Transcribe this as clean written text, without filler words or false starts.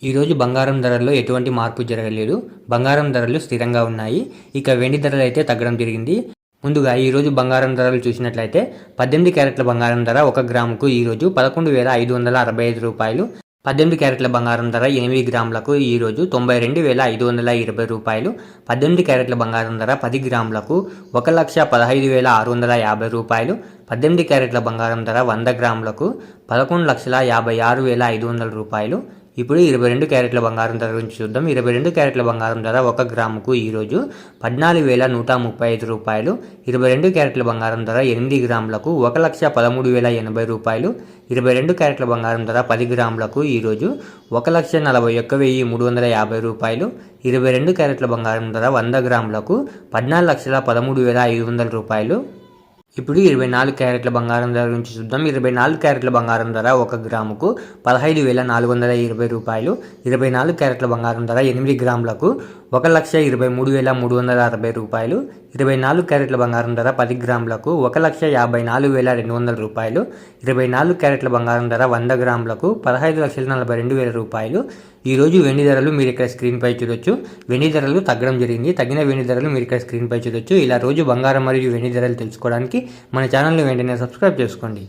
ఈరోజు బంగారం ధరల్లో ఎటువంటి మార్పు జరగలేదు. బంగారం ధరలు స్థిరంగా ఉన్నాయి. ఇక వెండి ధరలు అయితే తగ్గడం జరిగింది. ముందుగా ఈరోజు బంగారం ధరలు చూసినట్లయితే 18 క్యారెట్ల బంగారం ధర 1 గ్రాముకు ఈరోజు 11,565 రూపాయలు. 18 క్యారెట్ల బంగారం ధర 8 గ్రాములకు ఈరోజు 92,520 రూపాయలు. 18 క్యారెట్ల బంగారం ధర 10 గ్రాములకు 1,15,650 రూపాయలు. 18 క్యారెట్ల బంగారం ధర 100 గ్రాములకు 11,56,500 రూపాయలు. ఇప్పుడు 22 క్యారెట్ల బంగారం ధర గురించి చూద్దాం. 22 క్యారెట్ల బంగారం ధర 1 గ్రాముకు ఈరోజు 14,135 రూపాయలు. 22 క్యారెట్ల బంగారం ధర 8 గ్రాములకు 1,13,080 రూపాయలు. 22 క్యారెట్ల బంగారం ధర 10 గ్రాములకు ఈరోజు 1,41,350 రూపాయలు. 22 క్యారెట్ల బంగారం ధర 100 గ్రాములకు 14,13,500 రూపాయలు. ఇప్పుడు 24 క్యారెట్ల బంగారం ధర గురించి చూద్దాం. 24 క్యారెట్ల బంగారం ధర 1 గ్రాముకు 15,420 రూపాయలు. 24 క్యారెట్ల బంగారం ధర 8 గ్రాములకు 1,23,360 రూపాయలు. 24 క్యారెట్ల బంగారం ధర 10 గ్రాములకు 1,54,200 రూపాయలు. 24 క్యారెట్ల బంగారం ధర 100 గ్రాములకు 15,42,000 రూపాయలు. ఈరోజు వెండి ధరలు మీరు ఇక్కడ స్క్రీన్పై చూడొచ్చు. వెండి ధరలు తగ్గడం జరిగింది. తగ్గిన వెండి ధరలు మీరు ఇక్కడ స్క్రీన్పై చూడొచ్చు. ఇలా రోజు బంగారం మరియు వెండి ధరలు తెలుసుకోవడానికి మన ఛానల్ని వెంటనే సబ్స్క్రైబ్ చేసుకోండి.